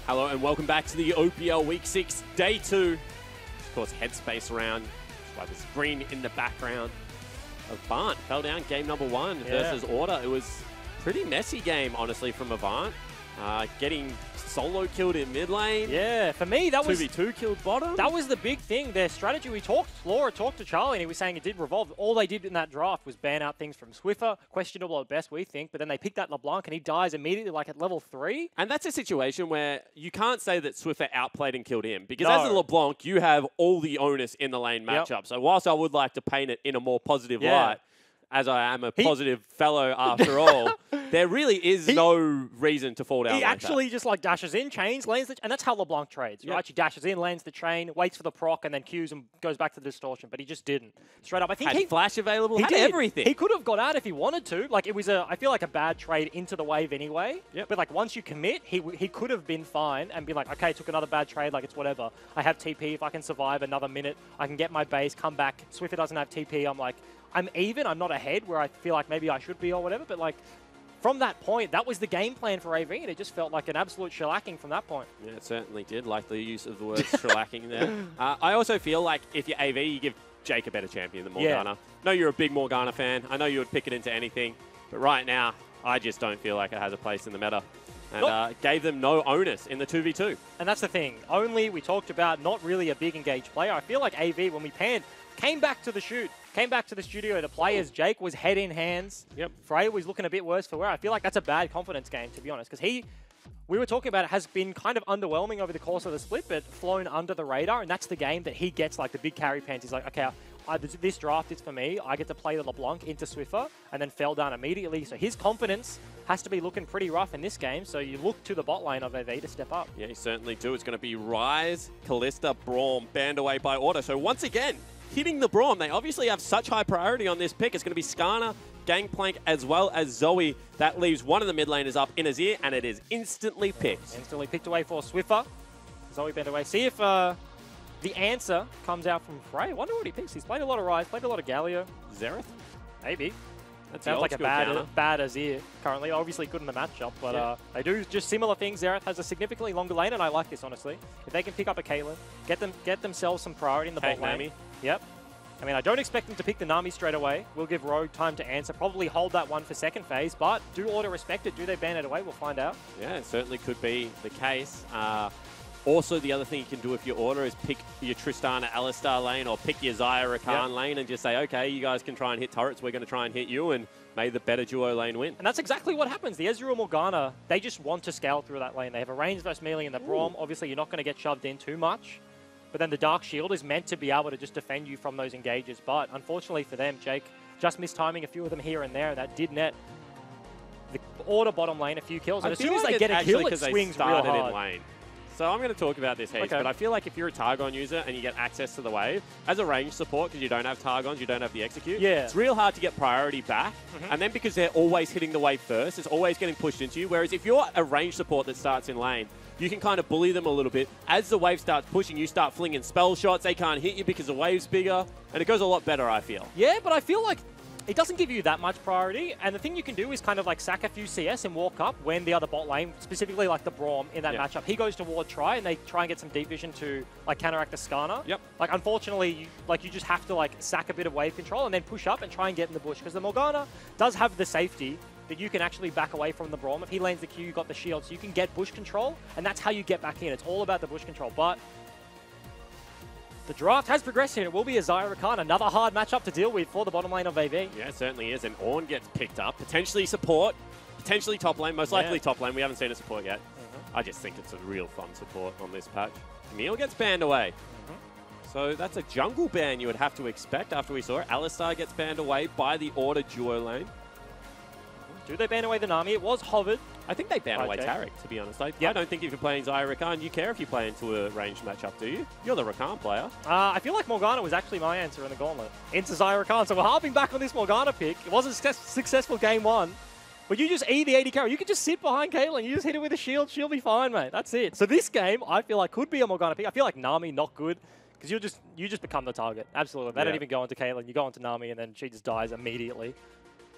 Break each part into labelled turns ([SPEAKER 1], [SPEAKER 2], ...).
[SPEAKER 1] Hello and welcome back to the OPL Week 6, Day 2. Of course, Headspace Round. That's why there's green in the background. Avant fell down game number 1 versus Order. It was a pretty messy game, honestly, from Avant. Getting solo killed in mid lane.
[SPEAKER 2] Yeah, for me, that was
[SPEAKER 1] 2v2 killed bottom.
[SPEAKER 2] That was the big thing. Their strategy, Laura talked to Charlie, and he was saying it did revolve. All they did in that draft was ban out things from Swiffer, questionable at best, we think, but then they picked out LeBlanc, and he dies immediately, like at level 3.
[SPEAKER 1] And that's a situation where you can't say that Swiffer outplayed and killed him, because as a LeBlanc, you have all the onus in the lane matchup. So whilst I would like to paint it in a more positive light, as I am a positive fellow after all, there really is no reason to fall down.
[SPEAKER 2] He actually just like dashes in, chains, lanes, and that's how LeBlanc trades, right? He dashes in, lanes the chain, waits for the proc, and then Qs and goes back to the distortion. But he just didn't. Straight up, I think
[SPEAKER 1] had flash available.
[SPEAKER 2] He
[SPEAKER 1] had
[SPEAKER 2] did
[SPEAKER 1] everything.
[SPEAKER 2] He could have got out if he wanted to. Like it was I feel like a bad trade into the wave anyway. But like once you commit, he could have been fine and be like, okay, took another bad trade. Like it's whatever. I have TP. If I can survive another minute, I can get my base, come back. Swiffer doesn't have TP. I'm like, I'm even. I'm not ahead where I feel like maybe I should be or whatever. But like, from that point, that was the game plan for AV, and it just felt like an absolute shellacking from that point.
[SPEAKER 1] Yeah, it certainly did. Like the use of the word shellacking there. I also feel like if you're AV, you give Jake a better champion than Morgana. I know you're a big Morgana fan. I know you would pick it into anything. But right now, I just don't feel like it has a place in the meta. And gave them no onus in the 2v2.
[SPEAKER 2] And that's the thing. Only, we talked about, not really a big engaged player. I feel like AV, when we panned, came back to the shoot. Came back to the studio to play as Jake was head in hands. Frey was looking a bit worse for wear. I feel like that's a bad confidence game, to be honest, because we were talking about it, has been kind of underwhelming over the course of the split, but flown under the radar, and that's the game that he gets like the big carry pants. He's like, okay, this draft is for me. I get to play the LeBlanc into Swiffer, and then fell down immediately. So his confidence has to be looking pretty rough in this game, so you look to the bot lane of AV to step up.
[SPEAKER 1] Yeah, you certainly do. It's going to be Ryze, Kalista, Braum, banned away by Order. So once again, hitting the Braum. They obviously have such high priority on this pick. It's going to be Skarner, Gangplank, as well as Zoe. That leaves one of the mid laners up in his ear, and it is instantly picked.
[SPEAKER 2] Instantly picked away for Swiffer. Zoe banned away. See if the answer comes out from Frey. I wonder what he picks. He's played a lot of Ryze, played a lot of Galio.
[SPEAKER 1] Xerath?
[SPEAKER 2] Maybe.
[SPEAKER 1] That
[SPEAKER 2] sounds like a bad Azir currently. Obviously good in the matchup, but they do just similar things. Xerath has a significantly longer lane, and I like this, honestly. If they can pick up a Caitlyn, get themselves some priority in the bot lane. Yep. I mean, I don't expect them to pick the Nami straight away. We'll give Rogue time to answer. Probably hold that one for second phase, but do Order respect it? Do they ban it away? We'll find out.
[SPEAKER 1] Yeah, it certainly could be the case. Also, the other thing you can do if you Order is pick your Tristana Alistar lane or pick your Xayah Rakan lane and just say, okay, you guys can try and hit turrets. We're going to try and hit you, and may the better duo lane win.
[SPEAKER 2] And that's exactly what happens. The Ezreal Morgana, they just want to scale through that lane. They have a range versus melee in the Braum. Obviously, you're not going to get shoved in too much. But then the Dark Shield is meant to be able to just defend you from those engages. But unfortunately for them, Jake just missed timing a few of them here and there. And that did net the Order bottom lane a few kills. And as soon as they get a kill, it swings real hard.
[SPEAKER 1] In lane. So I'm going to talk about this, Heath, but I feel like if you're a Targon user and you get access to the wave, as a range support, because you don't have Targons, you don't have the execute, it's real hard to get priority back. And then because they're always hitting the wave first, it's always getting pushed into you. Whereas if you're a range support that starts in lane, you can kind of bully them a little bit. As the wave starts pushing, you start flinging spell shots. They can't hit you because the wave's bigger. And it goes a lot better, I feel.
[SPEAKER 2] Yeah, but I feel like it doesn't give you that much priority. And the thing you can do is kind of like sack a few CS and walk up when the other bot lane, specifically like the Braum in that matchup, he goes toward try and they try and get some deep vision to like counteract the Skarner. Like unfortunately, you just have to like sack a bit of wave control and then push up and try and get in the bush. Because the Morgana does have the safety that you can actually back away from the Braum. If he lanes the Q, you've got the shield, so you can get bush control, and that's how you get back in. It's all about the bush control, but the draft has progressed here. It will be a Xayah Rakan, another hard matchup to deal with for the bottom lane of AV.
[SPEAKER 1] Yeah, it certainly is, and Ornn gets picked up. Potentially support, potentially top lane, most likely top lane. We haven't seen a support yet. I just think it's a real fun support on this patch. Camille gets banned away. So that's a jungle ban you would have to expect after we saw it. Alistar gets banned away by the Order duo lane.
[SPEAKER 2] Do they ban away the Nami? It was hovered.
[SPEAKER 1] I think they ban away Taric, to be honest. I don't think if you're playing Xayah Rakan, you care if you play into a ranged matchup, do you? You're the Rakan player.
[SPEAKER 2] I feel like Morgana was actually my answer in the gauntlet. Into Xayah Rakan, so we're harping back on this Morgana pick. It wasn't a successful game 1, but you just E the 80 carry. You can just sit behind Caitlyn. You just hit her with a shield. She'll be fine, mate. That's it. So this game, I feel like could be a Morgana pick. I feel like Nami, not good. Because you just become the target. Absolutely. They don't even go into Caitlyn. You go into Nami, and then she just dies immediately.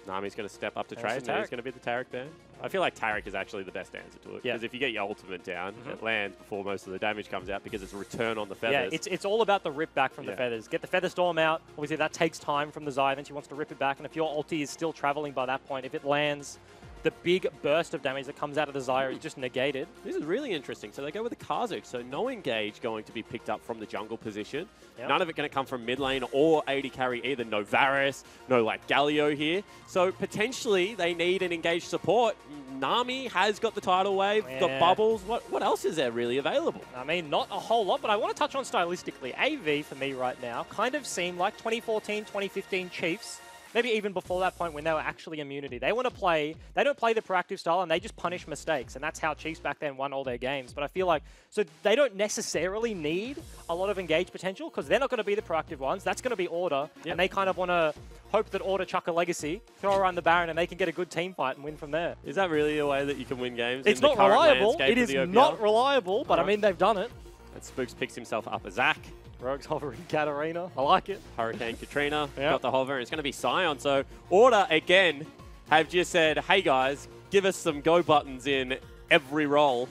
[SPEAKER 1] Nami's going to step up to trade, and then he's going to be the Taric ban. I feel like Taric is actually the best answer to it. Because if you get your ultimate down, it lands before most of the damage comes out because it's a return on the feathers.
[SPEAKER 2] Yeah, it's all about the rip back from the feathers. Get the Feather Storm out. Obviously, that takes time from the Xyz, then she wants to rip it back. And if your ulti is still traveling by that point, if it lands, the big burst of damage that comes out of the Xyz is just negated. This
[SPEAKER 1] is really interesting. So they go with the Karzuk. So no engage going to be picked up from the jungle position. None of it going to come from mid lane or AD carry either. No Varus, no like Galio here. So potentially they need an engaged support. Nami has got the tidal wave, got bubbles. What else is there really available?
[SPEAKER 2] I mean, not a whole lot, but I want to touch on stylistically. AV for me right now kind of seem like 2014, 2015 Chiefs. Maybe even before that point when they were actually immunity. They want to play, they don't play the proactive style and they just punish mistakes. And that's how Chiefs back then won all their games. But I feel like, so they don't necessarily need a lot of engaged potential because they're not going to be the proactive ones. That's going to be Order. And they kind of want to hope that Order chuck a legacy, throw around the Baron, and they can get a good team fight and win from there.
[SPEAKER 1] Is that really a way that you can win games?
[SPEAKER 2] It's not reliable. It is not reliable, but I mean, they've done it.
[SPEAKER 1] And Spooks picks himself up a Zac.
[SPEAKER 2] Rogue's hovering Katarina. I like it.
[SPEAKER 1] Hurricane Katrina got the hover. It's going to be Sion. So Order, again, have just said, hey, guys, give us some go buttons in every role,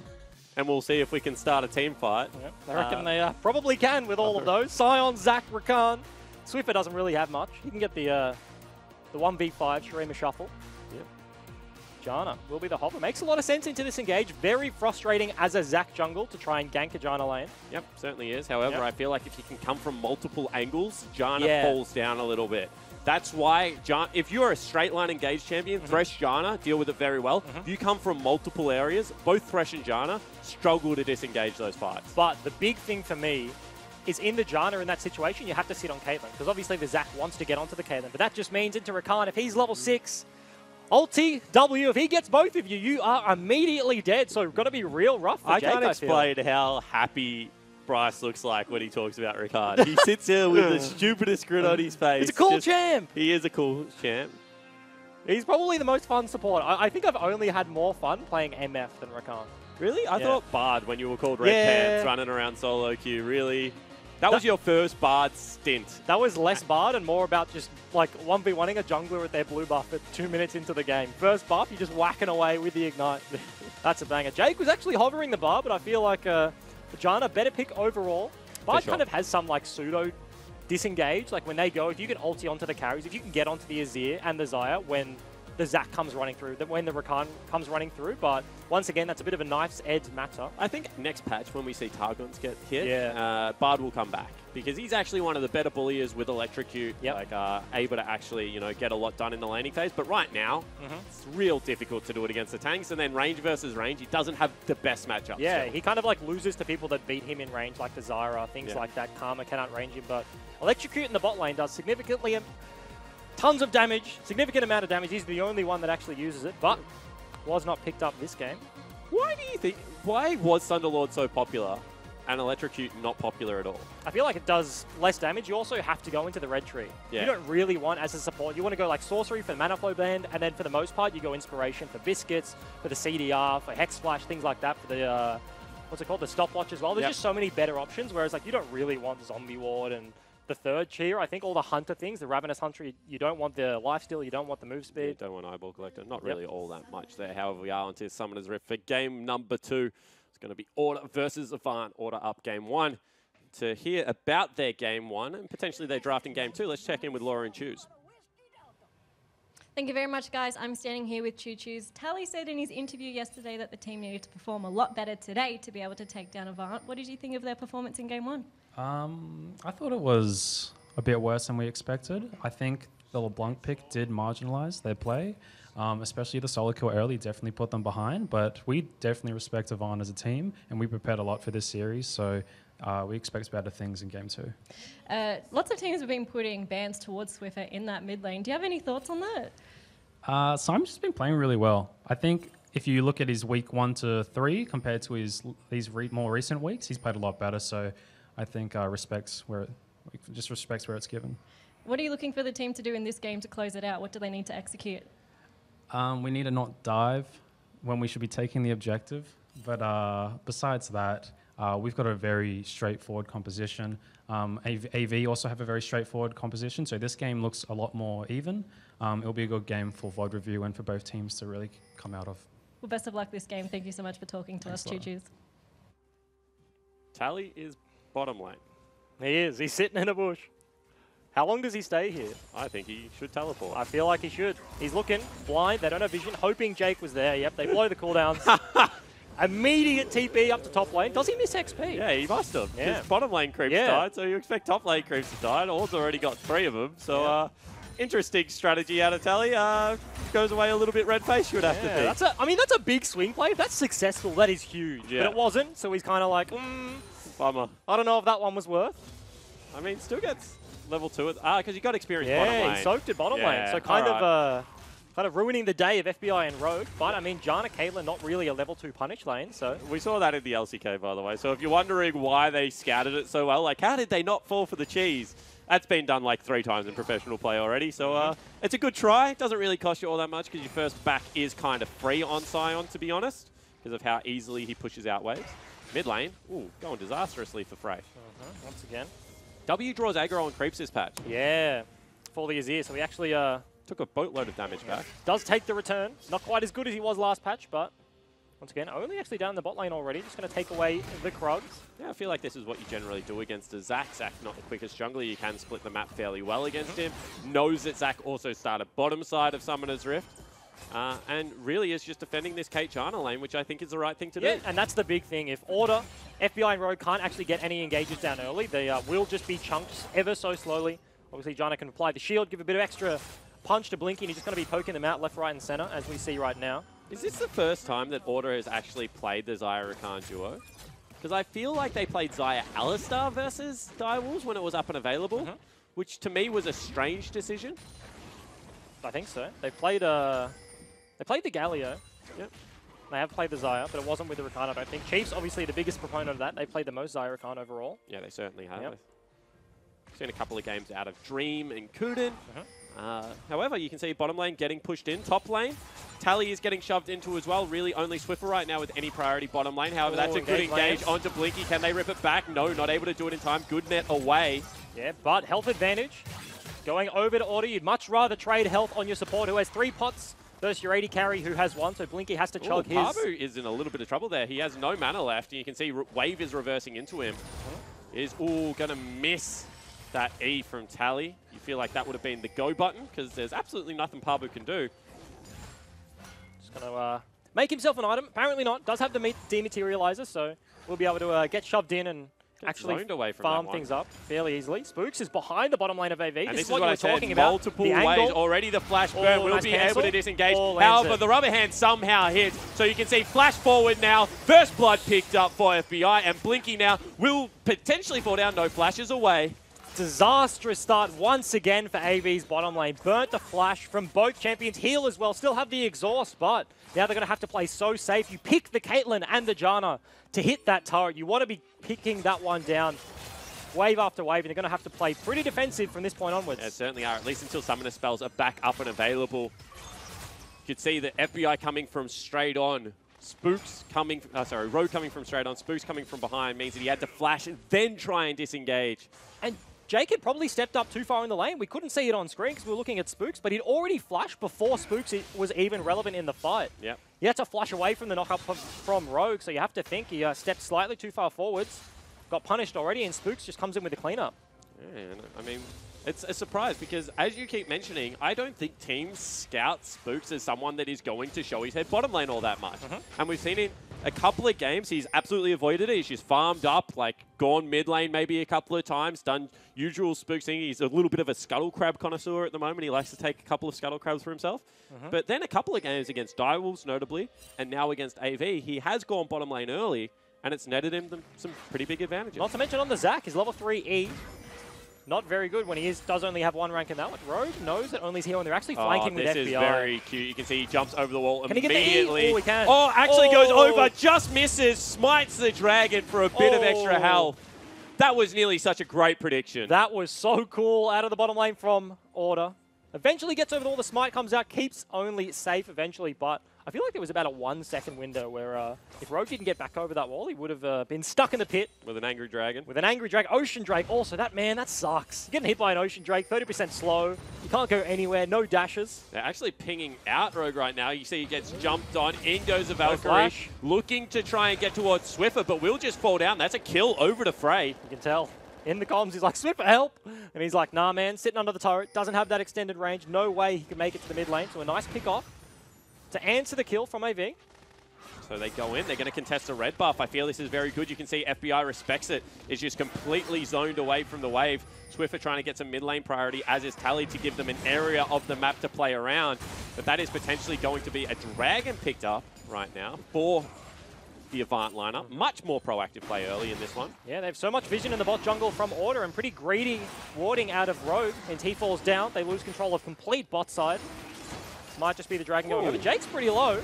[SPEAKER 1] and we'll see if we can start a team fight.
[SPEAKER 2] I reckon they probably can with all of those. Sion, Zac, Rakan. Swiffer doesn't really have much. You can get the 1v5 Shurima Shuffle. Janna will be the hover. Makes a lot of sense into this engage. Very frustrating as a Zac jungle to try and gank a Janna lane.
[SPEAKER 1] Yep, certainly is. However, I feel like if you can come from multiple angles, Janna falls down a little bit. That's why, if you're a straight line engage champion, Thresh Janna, deal with it very well. If you come from multiple areas, both Thresh and Janna struggle to disengage those fights.
[SPEAKER 2] But the big thing for me is in the Janna in that situation, you have to sit on Caitlyn. Because obviously the Zac wants to get onto the Caitlyn. But that just means into Rakan, if he's level 6, ulti, W, if he gets both of you, you are immediately dead. So got to be real rough for Jake,
[SPEAKER 1] I can't explain how happy Bryce looks like when he talks about Ricard. He sits here with the stupidest grin on his face.
[SPEAKER 2] He's a cool champ.
[SPEAKER 1] He is a cool champ.
[SPEAKER 2] He's probably the most fun support. I think I've only had more fun playing MF than Rakan.
[SPEAKER 1] Really? I thought Bard, when you were called Red Pants, running around solo queue, really... That was your first Bard stint.
[SPEAKER 2] That was less Bard and more about just like 1v1ing a jungler with their blue buff at 2 minutes into the game. First buff, you're just whacking away with the Ignite. That's a banger. Jake was actually hovering the bar, but I feel like Janna, better pick overall. Bard kind of has some like pseudo disengage. Like when they go, if you can ulti onto the carries, if you can get onto the Azir and the Xayah when the Zac comes running through, when the Rakan comes running through. But once again, that's a bit of a knife's edge matter.
[SPEAKER 1] I think next patch, when we see Targons get hit, Bard will come back. Because he's actually one of the better bulliers with Electrocute, like able to actually, you know, get a lot done in the laning phase. But right now, it's real difficult to do it against the tanks. And then range versus range, he doesn't have the best matchup.
[SPEAKER 2] Yeah, he kind of like loses to people that beat him in range, like the Zyra, things like that. Karma cannot range him, but Electrocute in the bot lane does significantly tons of damage, significant amount of damage. He's the only one that actually uses it, but was not picked up this game.
[SPEAKER 1] Why do you think, why was Thunderlord so popular and Electrocute not popular at all?
[SPEAKER 2] I feel like it does less damage. You also have to go into the red tree. You don't really want, as a support, you want to go like Sorcery for the Mana Flow Band, and then for the most part, you go Inspiration for Biscuits, for the CDR, for Hex Flash, things like that, for the, what's it called, the Stopwatch as well. There's just so many better options, whereas like you don't really want Zombie Ward and the third tier. I think all the Hunter things, the Ravenous Hunter, you don't want the lifesteal, you don't want the move speed.
[SPEAKER 1] You don't want Eyeball Collector. Not really all that much there. However, we are onto Summoner's Rift for game number 2. It's going to be Order versus Avant. Order up game 1. To hear about their game 1 and potentially their draft in game 2, let's check in with Laura and Choose.
[SPEAKER 3] Thank you very much, guys. I'm standing here with Choo Choo's. Tally said in his interview yesterday that the team needed to perform a lot better today to be able to take down Avant. What did you think of their performance in game 1?
[SPEAKER 4] I thought it was a bit worse than we expected. I think the LeBlanc pick did marginalize their play, especially the solo kill early definitely put them behind, but we definitely respect Avant as a team, and we prepared a lot for this series, so we expect better things in game 2.
[SPEAKER 3] Lots of teams have been putting bans towards Swiffer in that mid lane. Do you have any thoughts on that?
[SPEAKER 4] Simon's just been playing really well. I think if you look at his week 1 to 3 compared to these more recent weeks, he's played a lot better, so I think respects where it's given.
[SPEAKER 3] What are you looking for the team to do in this game to close it out? What do they need to execute?
[SPEAKER 4] We need to not dive when we should be taking the objective. But besides that, We've got a very straightforward composition. AV also have a very straightforward composition, so this game looks a lot more even. It'll be a good game for VOD review and for both teams to really come out of.
[SPEAKER 3] Well, best of luck this game. Thank you so much for talking to us, Choo Choos.
[SPEAKER 1] Tally is bottom lane.
[SPEAKER 2] He is. He's sitting in a bush. How long does he stay here?
[SPEAKER 1] I think he should teleport.
[SPEAKER 2] I feel like he should. He's looking blind. They don't have vision. Hoping Jake was there. Yep, they blow the cooldowns. Immediate TP up to top lane. Does he miss XP?
[SPEAKER 1] Yeah, he must have.
[SPEAKER 2] Yeah.
[SPEAKER 1] His bottom lane creeps died, so you expect top lane creeps to die. All's already got 3 of them. So interesting strategy out of Tally. Goes away a little bit red-faced, you would have to think.
[SPEAKER 2] That's a big swing play. If that's successful, that is huge.
[SPEAKER 1] Yeah.
[SPEAKER 2] But it wasn't, so he's kind of like,
[SPEAKER 1] bummer.
[SPEAKER 2] I don't know if that one was worth.
[SPEAKER 1] I mean, still gets level 2. Because you got experience bottom lane.
[SPEAKER 2] Yeah, he soaked it bottom lane. So kind of ruining the day of FBI and Rogue. But, I mean, Janna, Caitlyn, not really a level 2 punish lane, so...
[SPEAKER 1] We saw that in the LCK, by the way. So if you're wondering why they scouted it so well, like, how did they not fall for the cheese? That's been done like 3 times in professional play already. So it's a good try. It doesn't really cost you all that much because your first back is kind of free on Sion, to be honest, because of how easily he pushes out waves. Mid lane, going disastrously for Frey.
[SPEAKER 2] Once again.
[SPEAKER 1] W draws aggro and creeps this patch.
[SPEAKER 2] Yeah, for the Azir. So he actually
[SPEAKER 1] took a boatload of damage back.
[SPEAKER 2] Does take the return. Not quite as good as he was last patch, but once again, only actually down in the bot lane already. Just going to take away the Krugs.
[SPEAKER 1] Yeah, I feel like this is what you generally do against a Zac. Zac, not the quickest jungler. You can split the map fairly well against him. Knows that Zac also started bottom side of Summoner's Rift. And really is just defending this Kate Janna lane, which I think is the right thing to do.
[SPEAKER 2] Yeah, and that's the big thing. If Order, FBI and Rogue can't actually get any engages down early, they will just be chunked ever so slowly. Obviously, Janna can apply the shield, give a bit of extra punch to Blinky, and he's just going to be poking them out left, right, and center, as we see right now.
[SPEAKER 1] Is this the first time that Order has actually played the Xayah Rakan duo? Because I feel like they played Xayah Alistar versus Direwolves when it was up and available, which to me was a strange decision.
[SPEAKER 2] I think so. They played the Galio.
[SPEAKER 1] Yep.
[SPEAKER 2] They have played the Xayah, but it wasn't with the Rakan, I don't think. Chiefs, obviously, the biggest proponent of that. They played the most Xayah Rakan overall.
[SPEAKER 1] Yeah, they certainly have. Yep. I've seen a couple of games out of Dream and Kuden. However, you can see bottom lane getting pushed in. Top lane, Tally is getting shoved into as well. Really only Swiffer right now with any priority bottom lane. However, that's a good engage onto Blinky. Can they rip it back? No, not able to do it in time. Good net away.
[SPEAKER 2] Yeah, but health advantage. Going over to Order, you'd much rather trade health on your support who has 3 pots versus your 80 carry who has 1, so Blinky has to chug his.
[SPEAKER 1] Pabu is in a little bit of trouble there. He has no mana left, and you can see Wave is reversing into him. Is going to miss that E from Tally. You feel like that would have been the go button because there's absolutely nothing Pabu can do.
[SPEAKER 2] Just going to make himself an item. Apparently not. Does have the dematerializer, so we'll be able to get shoved in and actually farm things up fairly easily. Spooks is behind the bottom lane of AV.
[SPEAKER 1] And
[SPEAKER 2] this is what we're talking about.
[SPEAKER 1] Multiple ways already. The flash burn will be able to disengage. However, the rubber hand somehow hits. So you can see flash forward now. First blood picked up for FBI, and Blinky now will potentially fall down. No flashes away.
[SPEAKER 2] Disastrous start once again for AV's bottom lane. Burnt the flash from both champions. Heal as well. Still have the exhaust, but now they're going to have to play so safe. You pick the Caitlyn and the Janna to hit that turret. You want to be picking that one down wave after wave, and they're going to have to play pretty defensive from this point onwards.
[SPEAKER 1] Yeah, certainly are, at least until summoner spells are back up and available. You could see the FBI coming from straight on. Spooks coming, Rogue coming from straight on. Spooks coming from behind means that he had to flash and then try and disengage.
[SPEAKER 2] And Jake had probably stepped up too far in the lane. We couldn't see it on screen because we were looking at Spooks, but he'd already flashed before Spooks was even relevant in the fight.
[SPEAKER 1] Yep.
[SPEAKER 2] He had to flash away from the knock-up from Rogue, so you have to think he stepped slightly too far forwards, got punished already, and Spooks just comes in with the cleanup.
[SPEAKER 1] Yeah, I mean, it's a surprise because, as you keep mentioning, I don't think teams scout Spooks as someone that is going to show his head bottom lane all that much. And we've seen in a couple of games, he's absolutely avoided it. He's just farmed up, like gone mid lane maybe a couple of times, done usual Spooks thing. He's a little bit of a scuttle crab connoisseur at the moment. He likes to take a couple of scuttle crabs for himself. But then a couple of games against Direwolves, notably, and now against AV, he has gone bottom lane early, and it's netted him some pretty big advantages.
[SPEAKER 2] Not to mention on the Zac, his level 3 E. Not very good when he does only have 1 rank in that one. Rogue knows that only is here when they're actually flanking with FBI.
[SPEAKER 1] This is very cute. You can see he jumps over the wall immediately.
[SPEAKER 2] Can he get the E? Oh, he can.
[SPEAKER 1] Oh, actually goes over, just misses, smites the dragon for a bit of extra health. That was nearly such a great prediction.
[SPEAKER 2] That was so cool out of the bottom lane from Order. Eventually gets over the wall, the smite comes out, keeps only safe eventually, but I feel like there was about a 1 second window where if Rogue didn't get back over that wall, he would have been stuck in the pit.
[SPEAKER 1] With an Angry Dragon.
[SPEAKER 2] With an Angry Drake. Ocean Drake also. That sucks. Getting hit by an Ocean Drake, 30% slow. You can't go anywhere. No dashes.
[SPEAKER 1] They're actually pinging out Rogue right now. You see he gets jumped on. In goes a Valkyrie. Looking to try and get towards Swiffer, but will just fall down. That's a kill over to Frey.
[SPEAKER 2] You can tell. In the comms, he's like, Swiffer, help! And he's like, nah, man, sitting under the turret. Doesn't have that extended range. No way he can make it to the mid lane. So a nice pick off to answer the kill from AV.
[SPEAKER 1] So they go in. They're going to contest a red buff. I feel this is very good. You can see FBI respects it. It's just completely zoned away from the wave. Swiffer trying to get some mid lane priority, as is Tally, to give them an area of the map to play around. But that is potentially going to be a dragon picked up right now for the Avant lineup. Much more proactive play early in this one.
[SPEAKER 2] Yeah, they have so much vision in the bot jungle from Order and pretty greedy warding out of Rogue. And he falls down. They lose control of complete bot side. This might just be the dragon going over. Jake's pretty low,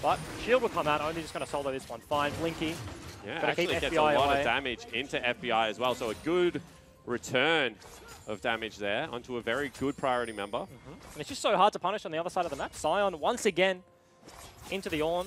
[SPEAKER 2] but shield will come out. Only just going to solo this one. Fine, Blinky.
[SPEAKER 1] Yeah, actually gets a lot of damage into FBI as well. So a good return of damage there onto a very good priority member.
[SPEAKER 2] And it's just so hard to punish on the other side of the map. Sion once again into the Ornn.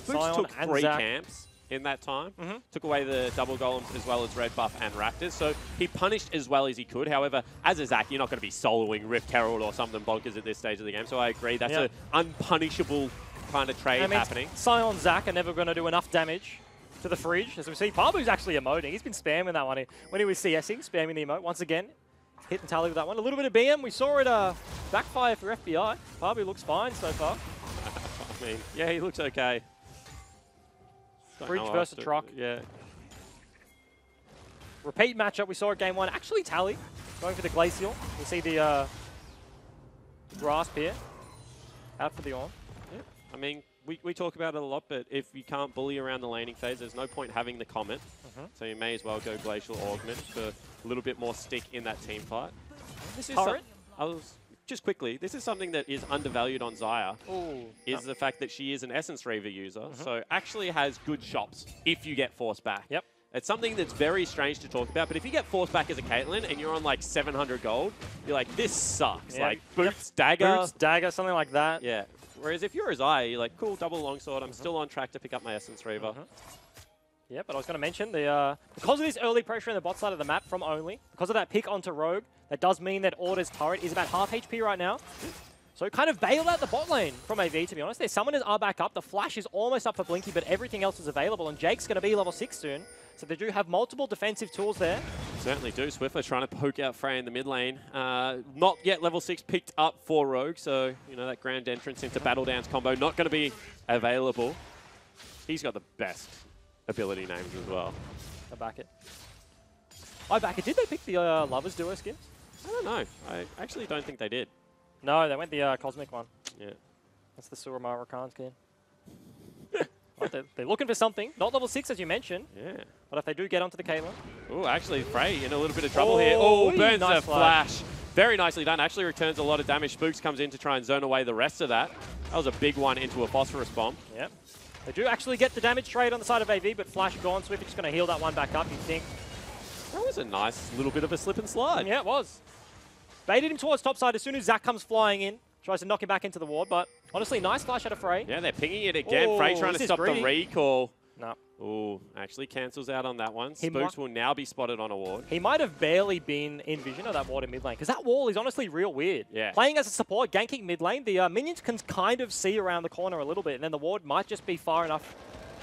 [SPEAKER 1] Spooks took 3 camps in that time. Took away the double golems as well as red buff and raptors. So he punished as well as he could. However, as a Zac, you're not going to be soloing Rift Herald or something bonkers at this stage of the game. So I agree. That's an unpunishable kind of trade happening.
[SPEAKER 2] Sion and Zac are never going to do enough damage to the fridge. As we see, Pabu's actually emoting. He's been spamming that one. When he was CSing, spamming the emote. Once again, hit and tally with that one. A little bit of BM. We saw it backfire for FBI. Pabu looks fine so far.
[SPEAKER 1] I mean, yeah, he looks okay.
[SPEAKER 2] Fridge versus Truck.
[SPEAKER 1] Yeah.
[SPEAKER 2] Repeat matchup we saw at game 1. Actually, Tally going for the Glacial. We see the grasp here. Out for the Ornn.
[SPEAKER 1] Yeah. I mean, we talk about it a lot, but if you can't bully around the laning phase, there's no point having the Comet. So you may as well go Glacial Augment for a little bit more stick in that team fight.
[SPEAKER 2] This is turret.
[SPEAKER 1] Just quickly, this is something that is undervalued on Xayah, is the fact that she is an Essence Reaver user, so actually has good shops if you get forced back. It's something that's very strange to talk about, but if you get forced back as a Caitlyn and you're on like 700 gold, you're like, this sucks. Like, Boots, Dagger.
[SPEAKER 2] Boots, Dagger, something like that.
[SPEAKER 1] Yeah. Whereas if you're a Xayah, you're like, cool, double longsword, I'm still on track to pick up my Essence Reaver.
[SPEAKER 2] Yeah, but I was going to mention, because of this early pressure in the bot side of the map from Only, because of that pick onto Rogue, that does mean that Order's turret is about half HP right now. So kind of bail out the bot lane from AV, to be honest. Their summoners are back up. The flash is almost up for Blinky, but everything else is available. And Jake's going to be level 6 soon. So they do have multiple defensive tools there.
[SPEAKER 1] Certainly do. Swiffer trying to poke out Frey in the mid lane. Not yet level 6 picked up for Rogue. So, you know, that grand entrance into Battle Dance combo not going to be available. He's got the best ability names as well.
[SPEAKER 2] I back it. I back it. Did they pick the Lovers Duo skins?
[SPEAKER 1] I don't know. I actually don't think they did.
[SPEAKER 2] No, they went the Cosmic one.
[SPEAKER 1] Yeah.
[SPEAKER 2] That's the Suramara Khan skin. Well, they're looking for something. Not level 6, as you mentioned.
[SPEAKER 1] Yeah.
[SPEAKER 2] But if they do get onto the Caitlyn.
[SPEAKER 1] Oh, actually, Frey in a little bit of trouble here. Oh, burns nice the flash. Very nicely done. Actually returns a lot of damage. Spooks comes in to try and zone away the rest of that. That was a big one into a Phosphorus bomb.
[SPEAKER 2] Yep. They do actually get the damage trade on the side of AV, but Flash gone. Swift is going to heal that one back up, you think.
[SPEAKER 1] That was a nice little bit of a slip and slide.
[SPEAKER 2] Yeah, it was. Baited him towards top side as soon as Zac comes flying in. Tries to knock him back into the ward, but honestly, nice flash out of Frey.
[SPEAKER 1] Yeah, they're pinging it again. Frey trying to stop the recall.
[SPEAKER 2] No.
[SPEAKER 1] Oh, actually cancels out on that one. Spooks will now be spotted on a ward.
[SPEAKER 2] He might have barely been in vision of that ward in mid lane, because that wall is honestly real weird.
[SPEAKER 1] Yeah.
[SPEAKER 2] Playing as a support, ganking mid lane, the minions can kind of see around the corner a little bit, and then the ward might just be far enough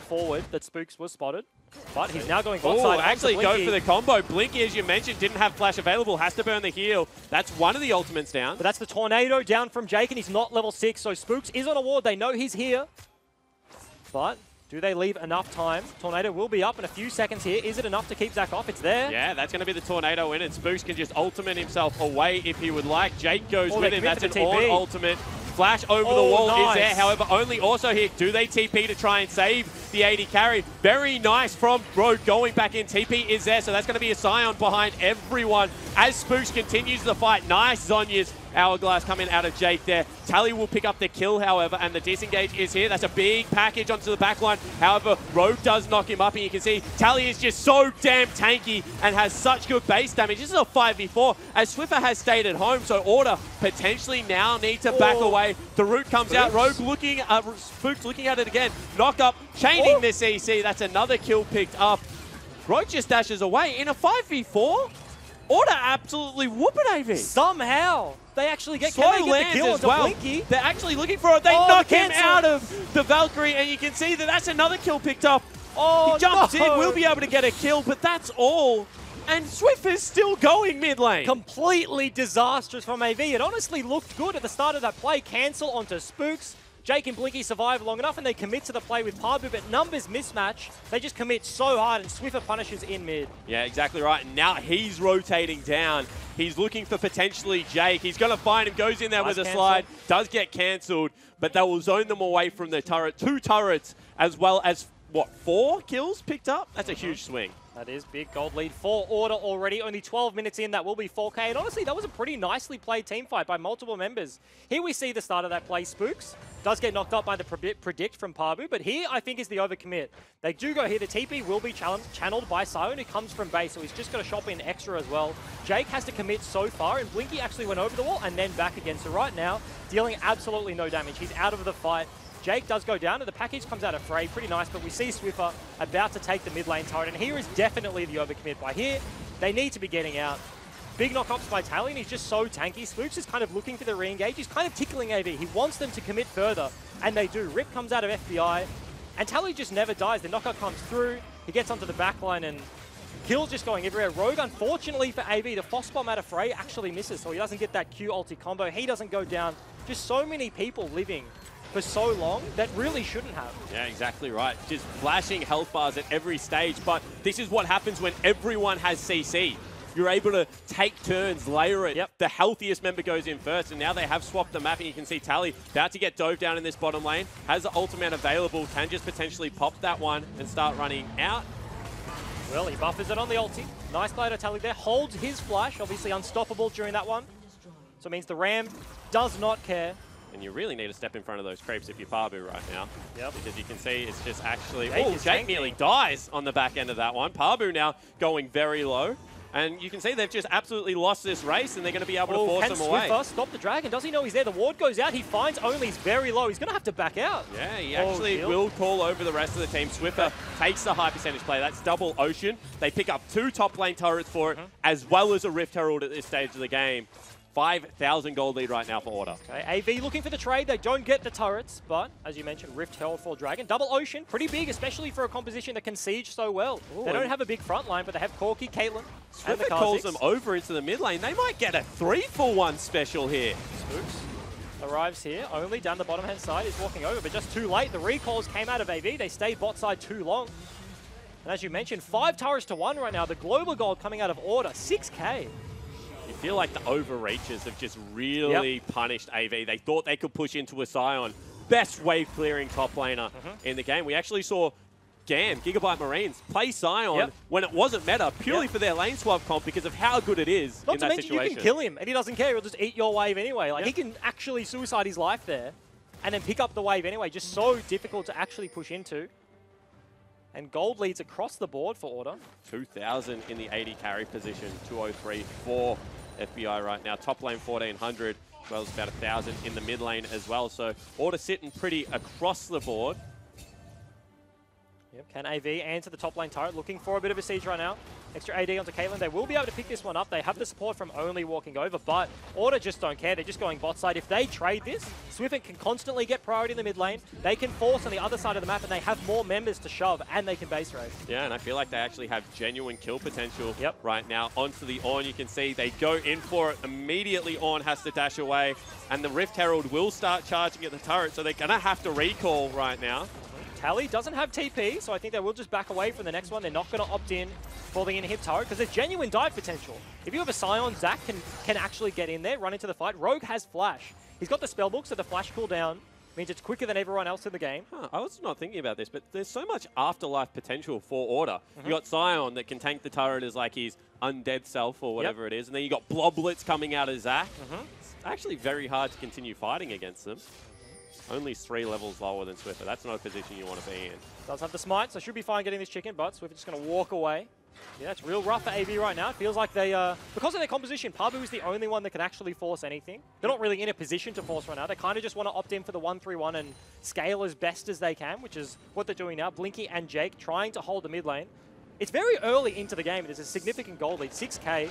[SPEAKER 2] forward that Spooks was spotted. But he's now going bot side.
[SPEAKER 1] Actually go for the combo. Blinky, as you mentioned, didn't have flash available. Has to burn the heal. That's one of the ultimates down.
[SPEAKER 2] But that's the tornado down from Jake, and he's not level 6. So Spooks is on a ward. They know he's here. But do they leave enough time? Tornado will be up in a few seconds here. Is it enough to keep Zac off? It's there.
[SPEAKER 1] Yeah, that's going to be the tornado in, and Spooks can just ultimate himself away if he would like. Jake goes with him. That's an on ultimate. Flash over the wall is there. However, only also here, do they TP to try and save the AD carry. Very nice from Rogue going back in. TP is there, so that's going to be a Scion behind everyone as Spooks continues the fight. Nice Zhonya's Hourglass coming out of Jake there. Tally will pick up the kill, however, and the disengage is here. That's a big package onto the backline. However, Rogue does knock him up, and you can see Tally is just so damn tanky and has such good base damage. This is a 5v4 as Swiffer has stayed at home, so Order potentially now need to back away. The root comes out. Rogue looking, Spooks looking at it again. Knock up, chaining this EC. That's another kill picked up. Rogue just dashes away in a 5v4. Order absolutely whooping AV.
[SPEAKER 2] Somehow they actually get,
[SPEAKER 1] slow
[SPEAKER 2] can they get the kill onto Blinky?
[SPEAKER 1] They're actually looking for it. They knock him out of the Valkyrie, and you can see that that's another kill picked up. He jumps in, will be able to get a kill, but that's all. And Swift is still going mid lane.
[SPEAKER 2] Completely disastrous from AV. It honestly looked good at the start of that play. Cancel onto Spooks. Jake and Blinky survive long enough and they commit to the play with Pabu, but numbers mismatch. They just commit so hard and Swiffer punishes in mid.
[SPEAKER 1] Yeah, exactly right. And now he's rotating down. He's looking for potentially Jake. He's going to find him, goes in there with a slide, does get cancelled, but they will zone them away from the turret. 2 turrets as well as, what, 4 kills picked up? That's a huge swing.
[SPEAKER 2] That is big. Gold lead for Order already. Only 12 minutes in. That will be 4K. And honestly, that was a pretty nicely played team fight by multiple members. Here we see the start of that play. Spooks does get knocked up by the predict from Pabu. But here, I think, is the overcommit. They do go here. The TP will be channeled by Sion, who comes from base. So he's just got to shop in extra as well. Jake has to commit so far. And Blinky actually went over the wall and then back again. So right now, dealing absolutely no damage. He's out of the fight. Jake does go down, and the package comes out of Frey. Pretty nice, but we see Swiffer about to take the mid lane turret, and here is definitely the overcommit by here. They need to be getting out. Big knock-ups by Tally, and he's just so tanky. Spooks is kind of looking for the re-engage. He's kind of tickling AV. He wants them to commit further, and they do. Rip comes out of FBI, and Tally just never dies. The knockout comes through. He gets onto the backline, and kills just going everywhere. Rogue, unfortunately for AV, the Foss Bomb out of Frey actually misses, so he doesn't get that Q ulti combo. He doesn't go down. Just so many people living for so long that really shouldn't have.
[SPEAKER 1] Yeah, exactly right. Just flashing health bars at every stage, but this is what happens when everyone has CC. You're able to take turns, layer it. The healthiest member goes in first, and now they have swapped the map, and you can see Tally about to get dove down in this bottom lane, has the ultimate available, can just potentially pop that one and start running out.
[SPEAKER 2] Well, he buffers it on the ulti. Nice play to Tally there. Holds his flash, obviously unstoppable during that one. So it means the Ram does not care.
[SPEAKER 1] And you really need to step in front of those creeps if you're Pabu right now. Because you can see it's just actually... Jake nearly dies on the back end of that one. Pabu now going very low. And you can see they've just absolutely lost this race, and they're going to be able to force him away.
[SPEAKER 2] Can Swiffer stop the dragon? Does he know he's there? The ward goes out. He finds Only's very low. He's going to have to back out.
[SPEAKER 1] Yeah, he actually will call over the rest of the team. Swiffer takes the high percentage play. That's double Ocean. They pick up 2 top lane turrets for it, as well as a Rift Herald at this stage of the game. 5,000 gold lead right now for Order.
[SPEAKER 2] Okay, AV looking for the trade. They don't get the turrets, but as you mentioned, Rift Herald for Dragon. Double Ocean, pretty big, especially for a composition that can siege so well. They don't have a big front line, but they have Corki, Caitlyn, and the
[SPEAKER 1] calls them over into the mid lane. They might get a 3-for-1 special here.
[SPEAKER 2] Spooks arrives here, only down the bottom hand side, is walking over, but just too late. The recalls came out of AV. They stayed bot side too long. And as you mentioned, 5 turrets to 1 right now. The global gold coming out of Order, 6K.
[SPEAKER 1] You feel like the overreaches have just really punished AV. They thought they could push into a Scion. Best wave clearing top laner in the game. We actually saw GAM, Gigabyte Marines, play Scion when it wasn't meta, purely for their lane swap comp because of how good it is in that situation.
[SPEAKER 2] Not to mention you can kill him and he doesn't care. He'll just eat your wave anyway. Like he can actually suicide his life there and then pick up the wave anyway. Just so difficult to actually push into. And gold leads across the board for Order. 2,000
[SPEAKER 1] in the 80 carry position, 203 for FBI right now. Top lane 1,400, as well as about 1,000 in the mid lane as well. So Order sitting pretty across the board.
[SPEAKER 2] Can AV answer the top lane turret? Looking for a bit of a siege right now. Extra AD onto Caitlyn. They will be able to pick this one up. They have the support from Only walking over, but Order just don't care. They're just going bot side. If they trade this, Swift can constantly get priority in the mid lane. They can force on the other side of the map, and they have more members to shove, and they can base raid.
[SPEAKER 1] Yeah, and I feel like they actually have genuine kill potential right now. Onto the Ornn, you can see they go in for it. Immediately Ornn has to dash away, and the Rift Herald will start charging at the turret, so they're going to have to recall right now.
[SPEAKER 2] Tally doesn't have TP, so I think they will just back away from the next one. They're not going to opt in for the inhib turret because there's genuine dive potential. If you have a Scion, Zach can actually get in there, run into the fight. Rogue has flash. He's got the spellbook, so the flash cooldown Means it's quicker than everyone else in the game.
[SPEAKER 1] Huh, I was not thinking about this, but there's so much afterlife potential for Order. You got Sion that can tank the turret as like his undead self or whatever it is, and then you got Bloblets coming out of Zac. It's actually very hard to continue fighting against them. Only 3 levels lower than Swiffer. That's not a position you want to be in.
[SPEAKER 2] Does have the smite, so should be fine getting this chicken, but Swiffer just going to walk away. Yeah, it's real rough for AV right now. It feels like they, because of their composition, Pabu is the only one that can actually force anything. They're not really in a position to force right now. They kind of just want to opt in for the 1-3-1 and scale as best as they can, which is what they're doing now. Blinky and Jake trying to hold the mid lane. It's very early into the game. There's a significant goal lead, 6K.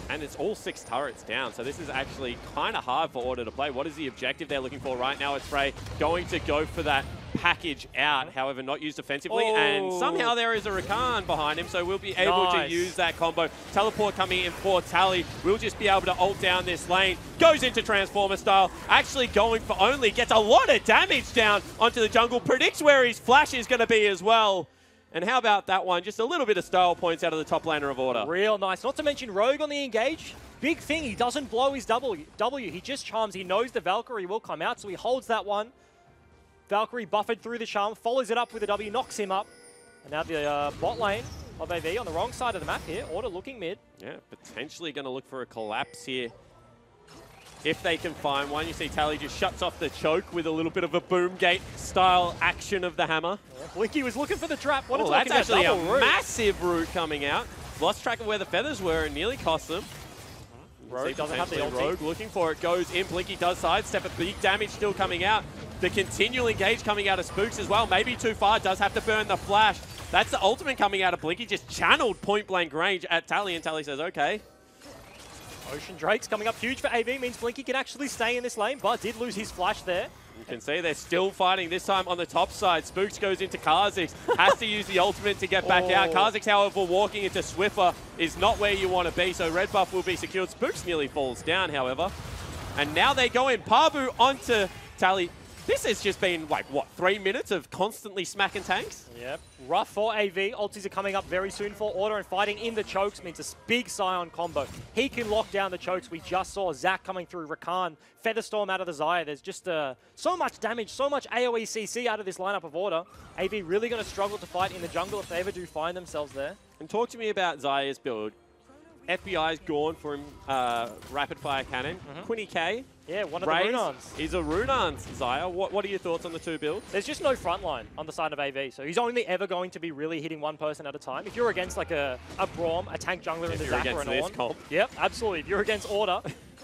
[SPEAKER 1] And it's all 6 turrets down, so this is actually kind of hard for Order to play. What is the objective they're looking for right now? It's Frey going to go for that package out, however not used offensively, and somehow there is a Rakan behind him, so we'll be able to use that combo. Teleport coming in for Tally. We'll just be able to ult down this lane. Goes into Transformer style, actually going for only, gets a lot of damage down onto the jungle, predicts where his flash is going to be as well. And how about that one? Just a little bit of style points out of the top laner of Order.
[SPEAKER 2] Real nice. Not to mention Rogue on the engage. Big thing, he doesn't blow his W. He just charms. He knows the Valkyrie will come out, so he holds that one. Valkyrie buffered through the charm, follows it up with a W, knocks him up. And now the bot lane of AV on the wrong side of the map here. Order looking mid.
[SPEAKER 1] Yeah, potentially going to look for a collapse here. If they can find one, you see Tally just shuts off the choke with a little bit of a boom gate style action of the hammer.
[SPEAKER 2] Yeah, Blinky was looking for the trap.
[SPEAKER 1] That's actually a massive root coming out. Lost track of where the feathers were and nearly cost them.
[SPEAKER 2] Rogue doesn't have the ulti.
[SPEAKER 1] Rogue looking for it, goes in. Blinky does sidestep, a big damage still coming out. The continual engage coming out of Spooks as well. Maybe too far, does have to burn the flash. That's the ultimate coming out of Blinky, just channeled point blank range at Tally, and Tally says, okay.
[SPEAKER 2] Ocean Drake's coming up huge for AV, means Blinky can actually stay in this lane, but did lose his flash there.
[SPEAKER 1] You can see they're still fighting, this time on the top side. Spooks goes into Kha'Zix, has to use the ultimate to get back out. Kha'Zix, however, walking into Swiffer is not where you want to be, so red buff will be secured. Spooks nearly falls down, however. And now they go in. Pabu onto Tally. This has just been, like, what, 3 minutes of constantly smacking tanks?
[SPEAKER 2] Yep. Rough for AV. Ultis are coming up very soon for Order, and fighting in the chokes means a big Sion combo. He can lock down the chokes. We just saw Zac coming through, Rakan, Featherstorm out of the Xayah. There's just so much damage, so much AoE CC out of this lineup of Order. AV really going to struggle to fight in the jungle if they ever do find themselves there.
[SPEAKER 1] And talk to me about Xayah's build. FBI's gone for him, rapid fire cannon. Quinny K.
[SPEAKER 2] Yeah, one of the Runans.
[SPEAKER 1] He's a Runans, Xayah. What are your thoughts on the 2 builds?
[SPEAKER 2] There's just no front line on the side of AV, so he's only ever going to be really hitting one person at a time. If you're against like a Braum, a tank jungler in the Zac or an Ornn. Yep, absolutely. If you're against Order,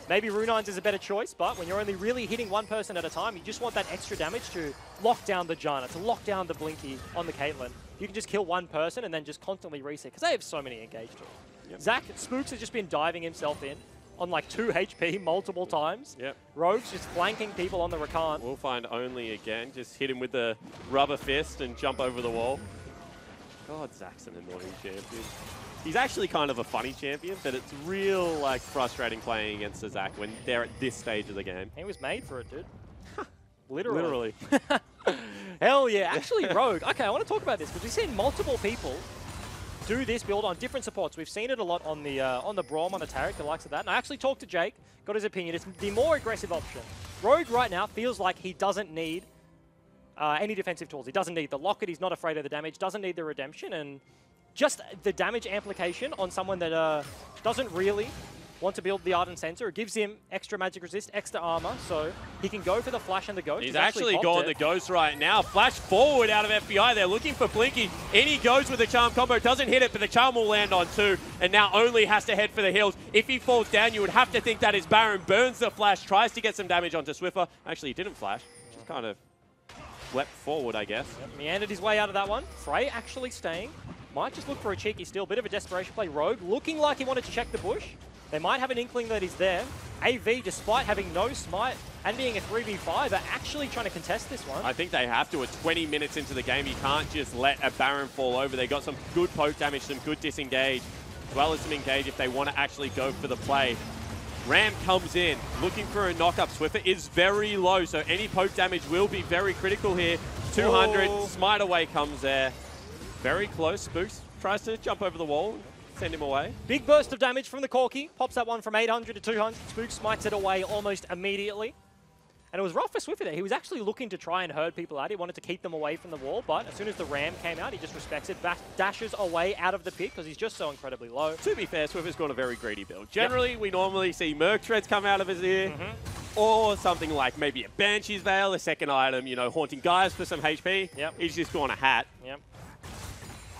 [SPEAKER 2] maybe Runans is a better choice, but when you're only really hitting one person at a time, you just want that extra damage to lock down the Janna, to lock down the Blinky on the Caitlyn. You can just kill one person and then just constantly reset, because they have so many engaged tools. Yep. Zac, Spooks has just been diving himself in on like 2 HP multiple times.
[SPEAKER 1] Yep.
[SPEAKER 2] Rogue's just flanking people on the Rakan.
[SPEAKER 1] We'll find only again. Just hit him with the rubber fist and jump over the wall. God, Zac's an annoying champion. He's actually kind of a funny champion, but it's real like frustrating playing against a Zac when they're at this stage of the game.
[SPEAKER 2] He was made for it, dude. Literally. Hell yeah. Actually, Rogue. Okay, I want to talk about this because we've seen multiple people do this build on different supports. We've seen it a lot on the Braum, on the Taric, the likes of that. And I actually talked to Jake, got his opinion. It's the more aggressive option. Rogue right now feels like he doesn't need any defensive tools. He doesn't need the locket. He's not afraid of the damage. Doesn't need the redemption. And just the damage amplification on someone that doesn't really want to build the Ardent Sensor. It gives him extra magic resist, extra armor, so he can go for the flash and the ghost.
[SPEAKER 1] He's actually gone the ghost right now. Flash forward out of FBI. They're looking for Blinky. In he goes with the charm combo. Doesn't hit it, but the charm will land on 2, and now only has to head for the heals. If he falls down, you would have to think that is Baron. Burns the flash, tries to get some damage onto Swiffer. Actually, he didn't flash. Just kind of leapt forward, I guess.
[SPEAKER 2] Yep, meandered his way out of that one. Frey actually staying. Might just look for a cheeky steal. Bit of a desperation play. Rogue looking like he wanted to check the bush. They might have an inkling that he's there. AV, despite having no smite and being a 3v5, are actually trying to contest this one.
[SPEAKER 1] I think they have to. At 20 minutes into the game, you can't just let a Baron fall over. They got some good poke damage, some good disengage, as well as some engage if they want to actually go for the play. Ram comes in, looking for a knock-up. Swiffer is very low, so any poke damage will be very critical here. 200, smite away comes there. Very close. Spooks tries to jump over the wall. Send him away.
[SPEAKER 2] Big burst of damage from the Corki. Pops that one from 800 to 200. Spook smites it away almost immediately. And it was rough for Swiffer there. He was actually looking to try and herd people out. He wanted to keep them away from the wall, but as soon as the ram came out, he just respects it, dashes away out of the pit because he's just so incredibly low.
[SPEAKER 1] To be fair, Swiffer's got a very greedy build. Generally, we normally see Merc Treads come out of his ear, or something like maybe a Banshee's Veil, a second item, you know, haunting guys for some HP. He's just gone a hat.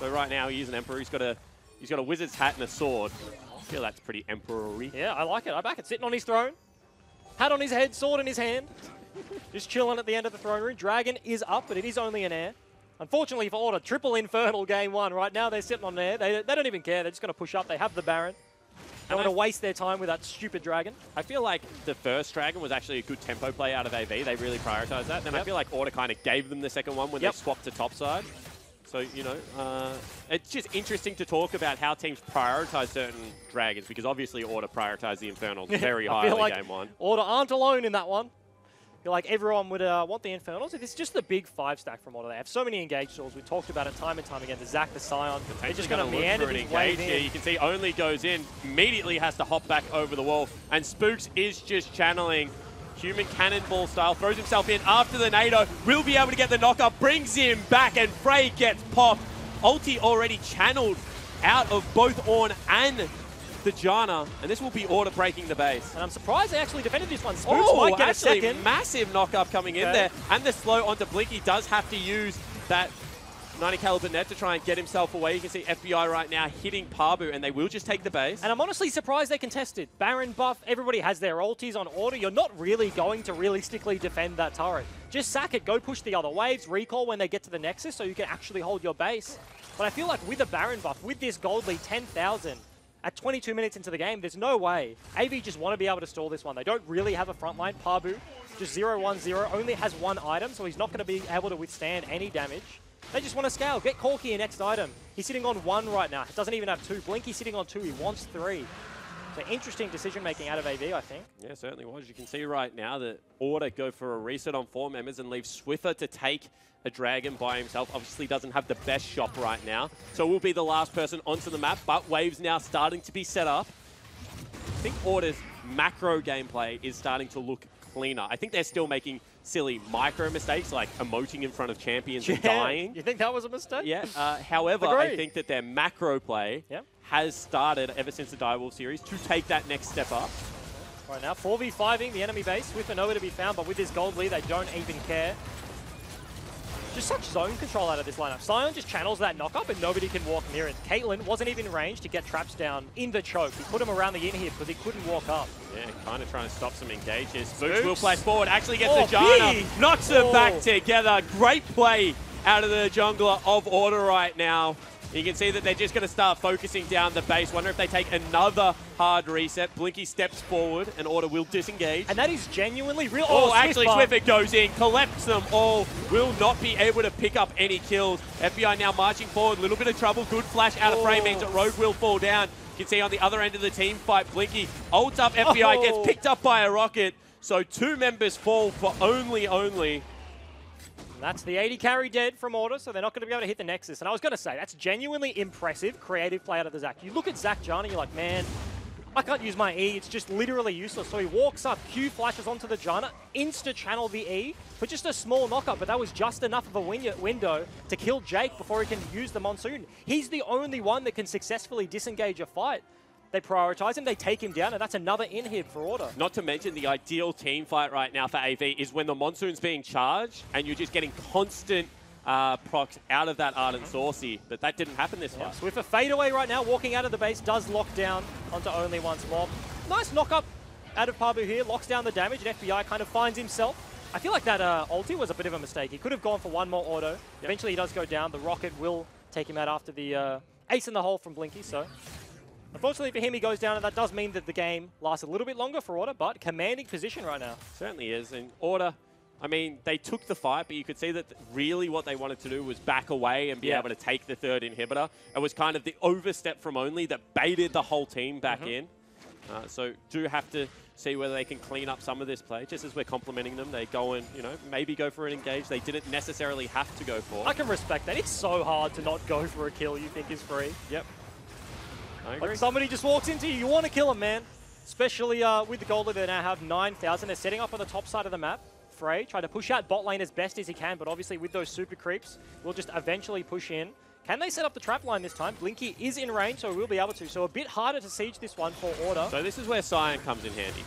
[SPEAKER 1] So right now, he's an Emperor. He's got a Wizard's hat and a sword. I feel that's pretty Emperor-y.
[SPEAKER 2] Yeah, I like it. I back it. Sitting on his throne. Hat on his head, sword in his hand. Just chilling at the end of the throne room. Dragon is up, but it is only an air. Unfortunately for Order, triple Infernal game 1. Right now they're sitting on air. They don't even care. They're just going to push up. They have the Baron. Don't want to waste their time with that stupid Dragon.
[SPEAKER 1] I feel like the first Dragon was actually a good tempo play out of AV. They really prioritized that. Then I feel like Order kind of gave them the second one when they swapped to topside. So, you know, it's just interesting to talk about how teams prioritize certain Dragons, because obviously Order prioritized the Infernals very highly like game 1.
[SPEAKER 2] Order aren't alone in that one. I feel like everyone would want the Infernals. It's just the big 5-stack from Order. They have so many engage tools. We talked about it time and time again. The Zac, the Scion. They're just going to meander an engage
[SPEAKER 1] here. You can see Only goes in, immediately has to hop back over the wall. And Spooks is just channeling human cannonball style, throws himself in after the NATO, will be able to get the knock-up, brings him back, and Frey gets popped. Ulti already channeled out of both Ornn and the Janna, and this will be Order breaking the base.
[SPEAKER 2] And I'm surprised they actually defended this one. Spooks might get a second.
[SPEAKER 1] Massive knock-up coming in there, and the slow onto Blinky does have to use that 90 caliber net to try and get himself away. You can see FBI right now hitting Pabu, and they will just take the base.
[SPEAKER 2] And I'm honestly surprised they contested. Baron buff, everybody has their ultis on Order. You're not really going to realistically defend that turret. Just sack it, go push the other waves, recall when they get to the Nexus so you can actually hold your base. But I feel like with a Baron buff, with this gold lead, 10,000, at 22 minutes into the game, there's no way. AV just want to be able to stall this one. They don't really have a front line. Pabu, just 0-1-0, only has one item, so he's not going to be able to withstand any damage. They just want to scale. Get Corki a next item. He's sitting on 1 right now. Doesn't even have 2. Blinky's sitting on 2. He wants 3. So interesting decision-making out of AV, I think.
[SPEAKER 1] Yeah, certainly was. You can see right now that Order go for a reset on 4 members and leave Swiffer to take a Dragon by himself. Obviously doesn't have the best shop right now. So will be the last person onto the map, but waves now starting to be set up. I think Order's macro gameplay is starting to look cleaner. I think they're still making silly micro mistakes like emoting in front of champions and dying.
[SPEAKER 2] You think that was a mistake?
[SPEAKER 1] Yeah. However, I think that their macro play has started ever since the Direwolf series to take that next step up.
[SPEAKER 2] Right now, 4v5ing the enemy base. Swiffer nowhere to be found, but with this gold lead, they don't even care. Just such zone control out of this lineup. Scion just channels that knock-up and nobody can walk near it. Caitlyn wasn't even in range to get traps down in the choke. He put him around the in-hip because he couldn't walk up.
[SPEAKER 1] Yeah, kind of trying to stop some engages. Spooks will flash forward, actually gets the Janna, knocks them back together. Great play out of the jungler of Order right now. You can see that they're just going to start focusing down the base. Wonder if they take another hard reset. Blinky steps forward and Order will disengage.
[SPEAKER 2] And that is genuinely real.
[SPEAKER 1] Oh, actually, Swiffer goes in, collects them all. Will not be able to pick up any kills. FBI now marching forward. A little bit of trouble. Good flash out of frame means that Rogue will fall down. You can see on the other end of the team fight, Blinky ults up. FBI gets picked up by a rocket. So 2 members fall for only.
[SPEAKER 2] That's the 80 carry dead from Order, so they're not going to be able to hit the Nexus. And I was going to say, that's genuinely impressive creative play out of the Zac. You look at Zac Janna, you're like, man, I can't use my E. It's just literally useless. So he walks up, Q flashes onto the Janna, insta-channel the E for just a small knockup, but that was just enough of a window to kill Jake before he can use the Monsoon. He's the only one that can successfully disengage a fight. They prioritize him, they take him down, and that's another inhib for Order.
[SPEAKER 1] Not to mention the ideal team fight right now for AV is when the Monsoon's being charged and you're just getting constant procs out of that Ardent Saucy, but that didn't happen this fight.
[SPEAKER 2] Swiffer fade away right now, walking out of the base, does lock down onto only one mob. Nice knock-up out of Pabu here, locks down the damage, and FBI kind of finds himself. I feel like that ulti was a bit of a mistake. He could have gone for one more auto. Eventually he does go down. The rocket will take him out after the ace in the hole from Blinky, so... Unfortunately for him, he goes down, and that does mean that the game lasts a little bit longer for Order, but commanding position right now.
[SPEAKER 1] Certainly is. And Order, I mean, they took the fight, but you could see that really what they wanted to do was back away and be able to take the 3rd inhibitor. It was kind of the overstep from Only that baited the whole team back in. So do have to see whether they can clean up some of this play. Just as we're complimenting them, they go and, you know, maybe go for an engage they didn't necessarily have to go for.
[SPEAKER 2] I can respect that. It's so hard to not go for a kill you think is free.
[SPEAKER 1] Yep. I agree.
[SPEAKER 2] Like somebody just walks into you, you want to kill them, man. Especially with the gold lead, they now have 9,000. They're setting up on the top side of the map. Frey, try to push out bot lane as best as he can, but obviously with those super creeps, we'll just eventually push in. Can they set up the trap line this time? Blinky is in range, so we'll be able to. So a bit harder to siege this one for Order.
[SPEAKER 1] So this is where Cyan comes in handy.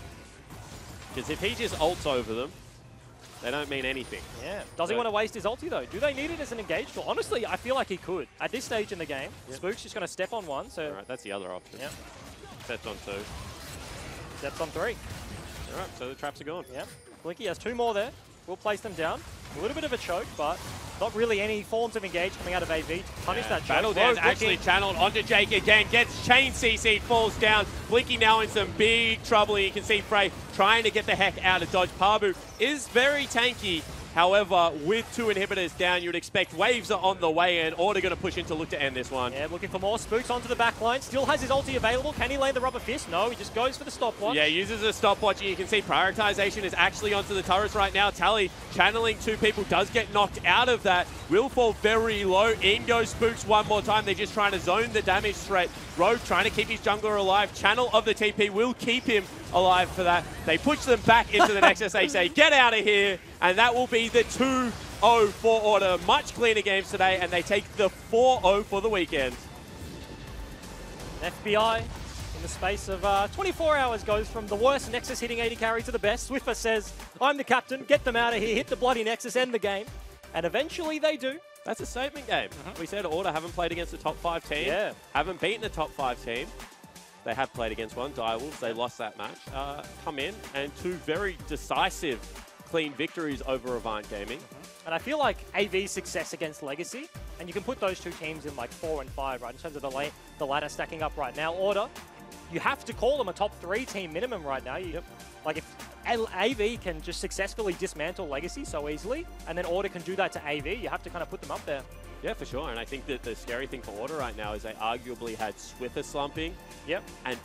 [SPEAKER 1] Because if he just ults over them, they don't mean anything.
[SPEAKER 2] Yeah. Does he want to waste his ulti, though? Do they need it as an engage tool? Honestly, I feel like he could. At this stage in the game, Spook's just going to step on one. So.
[SPEAKER 1] All right, that's the other option.
[SPEAKER 2] Yep.
[SPEAKER 1] Steps on 2.
[SPEAKER 2] Steps on 3.
[SPEAKER 1] All right, so the traps are gone.
[SPEAKER 2] Yep. Blinky has 2 more there. We'll place them down. A little bit of a choke, but not really any forms of engage coming out of AV to punish that choke.
[SPEAKER 1] Battle Dance actually channeled onto Jake again, gets chain CC, falls down. Blinky now in some big trouble. You can see Frey trying to get the heck out of dodge. Pabu is very tanky. However, with 2 inhibitors down, you would expect waves are on the way, and Order going to push in to look to end this one.
[SPEAKER 2] Yeah, looking for more Spooks onto the back line. Still has his ulti available. Can he land the rubber fist? No, he just goes for the stopwatch.
[SPEAKER 1] Yeah, uses a stopwatch, and you can see prioritization is actually onto the turrets right now. Tally channeling 2 people, does get knocked out of that. Will fall very low. In goes Spooks one more time. They're just trying to zone the damage threat. Rogue trying to keep his jungler alive. Channel of the TP will keep him alive for that. They push them back into the Nexus. They say, get out of here. And that will be the 2-0 for Order. Much cleaner games today, and they take the 4-0 for the weekend.
[SPEAKER 2] FBI in the space of 24 hours goes from the worst Nexus hitting 80 carry to the best. Swiffer says, I'm the captain, get them out of here, hit the bloody Nexus, end the game. And eventually they do.
[SPEAKER 1] That's a statement game. We said Order haven't played against a top 5 team.
[SPEAKER 2] Yeah.
[SPEAKER 1] Haven't beaten a top 5 team. They have played against one, Direwolves. They lost that match. Come in, and 2 very decisive, clean victories over Avant Gaming.
[SPEAKER 2] And I feel like AV's success against Legacy, and you can put those 2 teams in like 4 and 5, right, in terms of the ladder stacking up right now. Order, you have to call them a top 3 team minimum right now. Like if AV can just successfully dismantle Legacy so easily, and then Order can do that to AV, you have to kind of put them up there.
[SPEAKER 1] Yeah, for sure. And I think that the scary thing for Order right now is they arguably had Swiffer slumping.
[SPEAKER 2] Yep.
[SPEAKER 1] And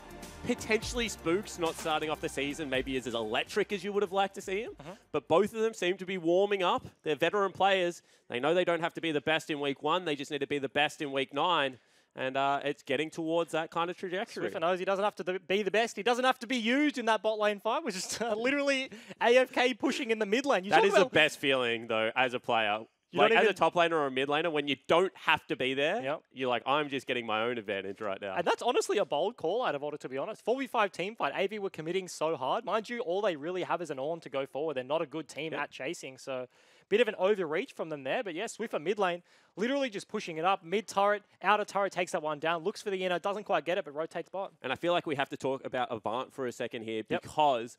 [SPEAKER 1] potentially Spooks not starting off the season maybe is as electric as you would have liked to see him. But both of them seem to be warming up. They're veteran players. They know they don't have to be the best in week 1. They just need to be the best in week 9. And it's getting towards that kind of trajectory.
[SPEAKER 2] Swiffer knows he doesn't have to be the best. He doesn't have to be used in that bot lane fight, which is literally AFK pushing in the mid lane.
[SPEAKER 1] That is the best feeling, though, as a player. Like, as a top laner or a mid laner, when you don't have to be there, you're like, I'm just getting my own advantage right now.
[SPEAKER 2] And that's honestly a bold call out of Order, to be honest. 4v5 team fight, AV were committing so hard. Mind you, all they really have is an Ornn to go forward. They're not a good team at chasing, so bit of an overreach from them there. But yeah, Swiffer mid lane, literally just pushing it up. Mid turret, outer turret takes that one down, looks for the inner, doesn't quite get it, but rotates bot.
[SPEAKER 1] And I feel like we have to talk about Avant for a second here because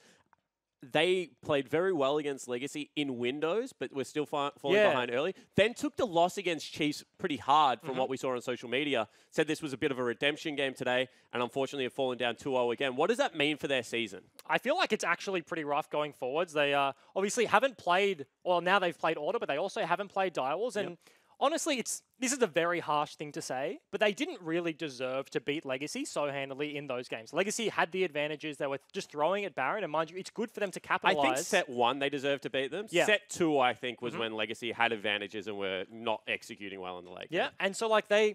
[SPEAKER 1] they played very well against Legacy in Windows, but were still falling behind early. Then took the loss against Chiefs pretty hard from what we saw on social media. Said this was a bit of a redemption game today, and unfortunately have fallen down 2-0 again. What does that mean for their season?
[SPEAKER 2] I feel like it's actually pretty rough going forwards. They obviously haven't played, well, now they've played Order, but they also haven't played Direwolves. And honestly, this is a very harsh thing to say, but they didn't really deserve to beat Legacy so handily in those games. Legacy had the advantages. They were just throwing at Baron, and mind you, it's good for them to capitalize.
[SPEAKER 1] I think set 1, they deserved to beat them. Yeah. Set 2, I think, was when Legacy had advantages and were not executing well in the late game.
[SPEAKER 2] Yeah, and so like they're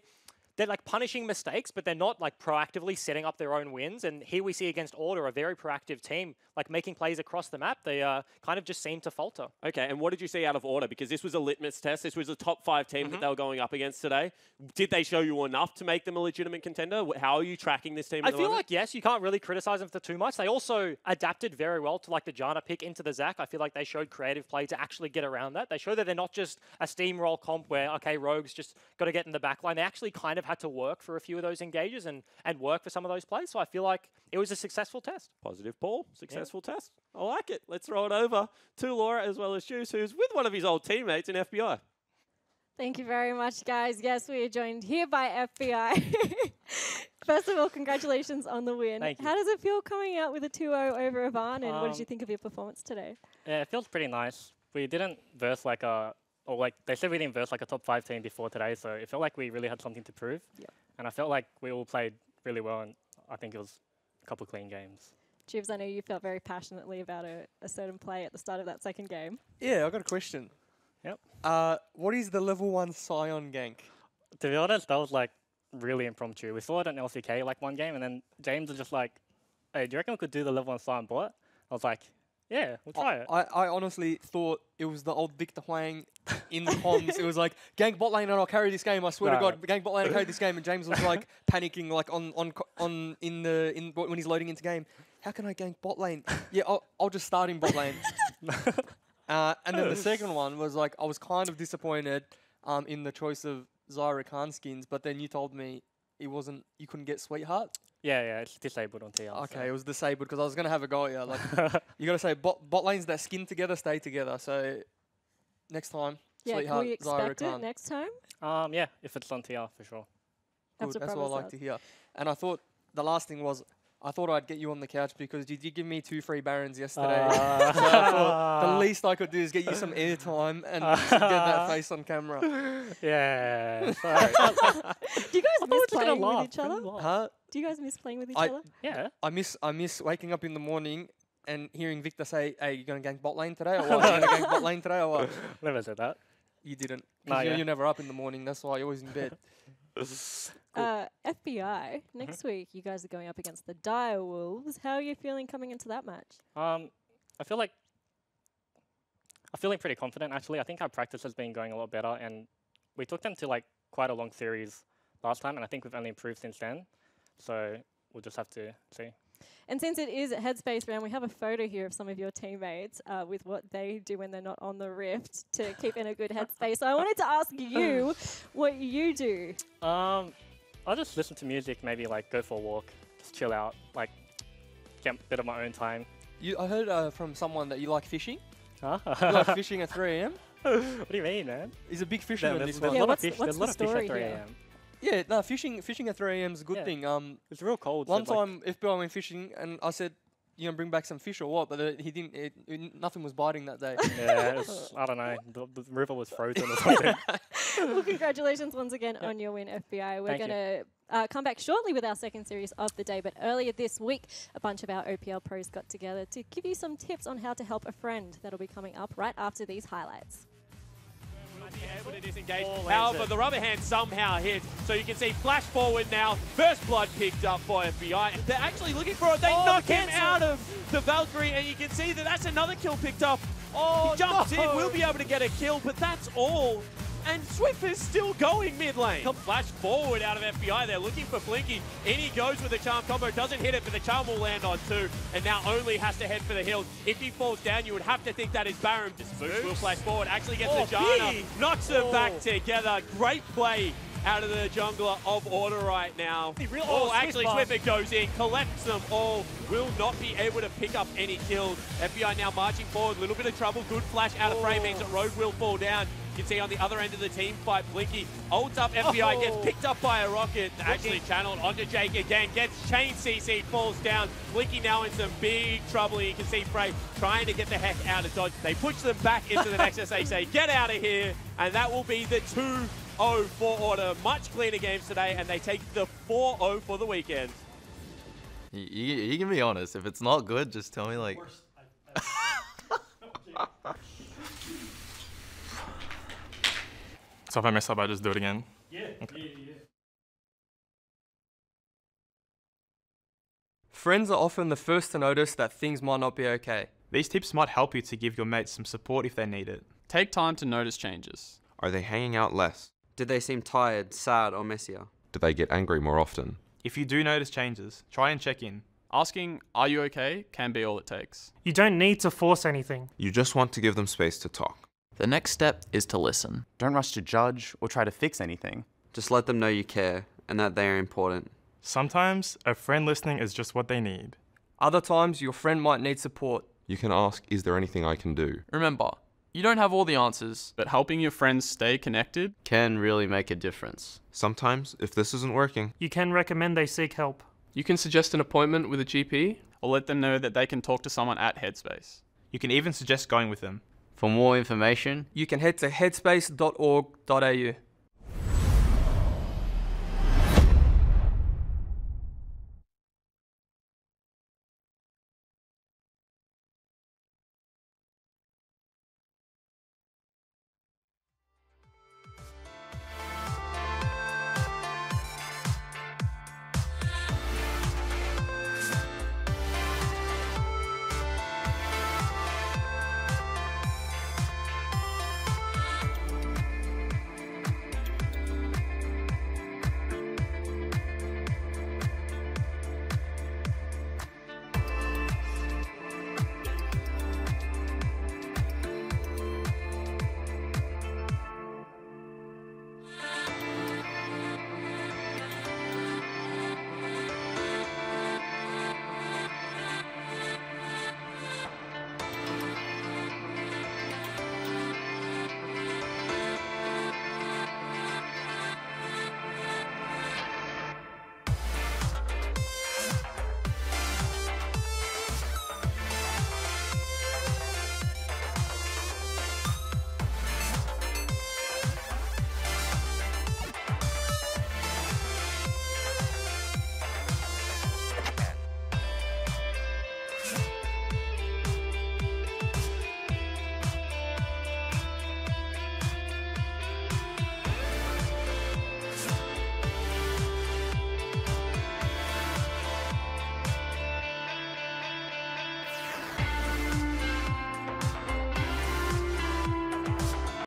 [SPEAKER 2] like punishing mistakes, but they're not like proactively setting up their own wins. And here we see against Order, a very proactive team, like making plays across the map. They kind of just seem to falter.
[SPEAKER 1] Okay, and what did you see out of Order? Because this was a litmus test. This was a top 5 team that they were going up against today. Did they show you enough to make them a legitimate contender? How are you tracking this team at the moment?
[SPEAKER 2] I feel like, yes, you can't really criticize them for too much. They also adapted very well to like the Janna pick into the Zac. I feel like they showed creative play to actually get around that. They show that they're not just a steamroll comp where, okay, Rogue's just got to get in the backline. They actually kind of had to work for a few of those engages and work for some of those plays. So I feel like it was a successful test.
[SPEAKER 1] Positive, Paul. Successful test. I like it. Let's throw it over to Laura as well as Juice, who's with one of his old teammates in FBI.
[SPEAKER 3] Thank you very much, guys. Yes, we are joined here by FBI. First of all, congratulations on the win.
[SPEAKER 2] Thank you.
[SPEAKER 3] How does it feel coming out with a 2-0 over Avant, and what did you think of your performance today?
[SPEAKER 5] Yeah, it feels pretty nice. We didn't verse like they said we didn't verse like a top 5 team before today, so it felt like we really had something to prove.
[SPEAKER 3] Yeah.
[SPEAKER 5] And I felt like we all played really well, and I think it was a couple clean games.
[SPEAKER 3] Jibs, I know you felt very passionately about a certain play at the start of that second game.
[SPEAKER 6] Yeah, I've got a question.
[SPEAKER 5] Yep.
[SPEAKER 6] What is the level 1 Scion gank?
[SPEAKER 5] To be honest, that was like really impromptu. We saw it on LCK like one game, and then James was just like, hey, do you reckon we could do the level 1 Scion bot? I was like, Yeah, we'll try it.
[SPEAKER 6] I honestly thought it was the old Victor Huang in the comms. It was like, gank bot lane and I'll carry this game. I swear to God, gank bot lane and carry this game. And James was like panicking like when he's loading into game. How can I gank bot lane? Yeah, I'll just start in bot lane. And then the second one was like, I was kind of disappointed in the choice of Zyra Khan skins, but then you told me it wasn't, you couldn't get Sweetheart.
[SPEAKER 5] Yeah, it's disabled on TR.
[SPEAKER 6] Okay,
[SPEAKER 5] so.
[SPEAKER 6] it was disabled because I was going to have a go at you. Like, you got to say bot lanes that skin together stay together. So next time,
[SPEAKER 3] Yeah,
[SPEAKER 6] Sweetheart,
[SPEAKER 3] can we
[SPEAKER 6] Zyra
[SPEAKER 3] expect
[SPEAKER 6] Khan.
[SPEAKER 3] it next time?
[SPEAKER 5] Yeah, if it's on TR for sure.
[SPEAKER 6] Good, that's what I like to hear. And I thought the last thing was, I thought I'd get you on the couch because you did give me 2 free Barons yesterday. So I thought the least I could do is get you some airtime and get that face on camera.
[SPEAKER 5] Yeah, sorry.
[SPEAKER 3] Do you guys miss playing with each other?
[SPEAKER 6] Huh?
[SPEAKER 3] Do you guys miss playing with each other?
[SPEAKER 5] Yeah.
[SPEAKER 6] I miss waking up in the morning and hearing Victor say, "Hey, you gonna gank bot lane today, or what? You gonna gank bot lane today, or what?"
[SPEAKER 5] Never said that.
[SPEAKER 6] You didn't.
[SPEAKER 5] No,
[SPEAKER 6] Because
[SPEAKER 5] yeah.
[SPEAKER 6] you're never up in the morning. That's why you're always in bed.
[SPEAKER 3] FBI, next week you guys are going up against the Dire Wolves. How are you feeling coming into that match?
[SPEAKER 5] I feel like I'm feeling pretty confident actually. I think our practice has been going a lot better, and we took them to like quite a long series last time, and I think we've only improved since then. So we'll just have to see.
[SPEAKER 3] And since it is a Headspace round, we have a photo here of some of your teammates with what they do when they're not on the Rift to keep in a good headspace. So I wanted to ask you what you do.
[SPEAKER 5] I'll just listen to music, maybe like go for a walk, just chill out, like get a bit of my own time.
[SPEAKER 6] I heard from someone that you like fishing.
[SPEAKER 5] Huh?
[SPEAKER 6] You like fishing at 3 a.m.
[SPEAKER 5] What do you mean, man?
[SPEAKER 6] He's a big fisherman.
[SPEAKER 5] There's
[SPEAKER 6] This
[SPEAKER 5] a
[SPEAKER 6] one.
[SPEAKER 3] Yeah,
[SPEAKER 5] lot of
[SPEAKER 3] what's
[SPEAKER 5] fish.
[SPEAKER 3] the
[SPEAKER 5] There's a lot of fish
[SPEAKER 3] story
[SPEAKER 5] at 3
[SPEAKER 3] here?
[SPEAKER 5] a.m.
[SPEAKER 6] Yeah, no, fishing at 3 a.m. is a good
[SPEAKER 5] Yeah.
[SPEAKER 6] thing.
[SPEAKER 5] It's real cold.
[SPEAKER 6] One
[SPEAKER 5] so like,
[SPEAKER 6] time, FBI went fishing, and I said, "You gonna bring back some fish or what?" But he didn't. Nothing was biting that day.
[SPEAKER 5] yeah, I don't know. The river was frozen or something.
[SPEAKER 3] Well, congratulations once again on your win, FBI. We're
[SPEAKER 5] Thank
[SPEAKER 3] going to come back shortly with our second series of the day, but earlier this week, a bunch of our OPL pros got together to give you some tips on how to help a friend. That'll be coming up right after these highlights.
[SPEAKER 1] Be able to disengage. However, the rubber hand somehow hits. So you can see flash forward now. First blood picked up by FBI. They're actually looking for it. They knock him out of the Valkyrie, and you can see that that's another kill picked up. He jumps in, will be able to get a kill, but that's all. And Swift is still going mid lane. Flash forward out of FBI. They're looking for Blinky. In he goes with the charm combo. Doesn't hit it, but the charm will land on 2. And now only has to head for the hill. If he falls down, you would have to think that is Baron. Just will flash forward. Actually gets the Janna. Knocks them back together. Great play out of the jungler of Order right now. Actually Swift goes in, collects them all. Will not be able to pick up any kills. FBI now marching forward. Little bit of trouble. Good flash out of frame means that Rogue will fall down. You can see on the other end of the team fight, Blinky ults up FBI, gets picked up by a rocket, actually channeled onto Jake again, gets chain CC, falls down. Blinky now in some big trouble. You can see Frey trying to get the heck out of dodge. They push them back into the Nexus. They say, get out of here. And that will be the 2-0 for Order. Much cleaner games today, and they take the 4-0 for the weekend.
[SPEAKER 7] You can be honest. If it's not good, just tell me like...
[SPEAKER 8] So if I mess up, I just do it again?
[SPEAKER 4] Yeah,
[SPEAKER 8] okay.
[SPEAKER 6] Friends are often the first to notice that things might not be okay.
[SPEAKER 8] These tips might help you to give your mates some support if they need it.
[SPEAKER 9] Take time to notice changes.
[SPEAKER 10] Are they hanging out less?
[SPEAKER 11] Did they seem tired, sad, or messier?
[SPEAKER 10] Do they get angry more often?
[SPEAKER 8] If you do notice changes, try and check in.
[SPEAKER 9] Asking, are you okay, can be all it takes.
[SPEAKER 12] You don't need to force anything.
[SPEAKER 10] You just want to give them space to talk.
[SPEAKER 13] The next step is to listen.
[SPEAKER 14] Don't rush to judge or try to fix anything.
[SPEAKER 11] Just let them know you care and that they are important.
[SPEAKER 8] Sometimes a friend listening is just what they need.
[SPEAKER 6] Other times your friend might need support.
[SPEAKER 10] You can ask, is there anything I can do?
[SPEAKER 9] Remember, you don't have all the answers, but helping your friends stay connected
[SPEAKER 13] can really make a difference.
[SPEAKER 10] Sometimes, if this isn't working,
[SPEAKER 12] you can recommend they seek help.
[SPEAKER 15] You can suggest an appointment with a GP,
[SPEAKER 9] or let them know that they can talk to someone at Headspace.
[SPEAKER 8] You can even suggest going with them.
[SPEAKER 13] For more information,
[SPEAKER 6] you can head to headspace.org.au.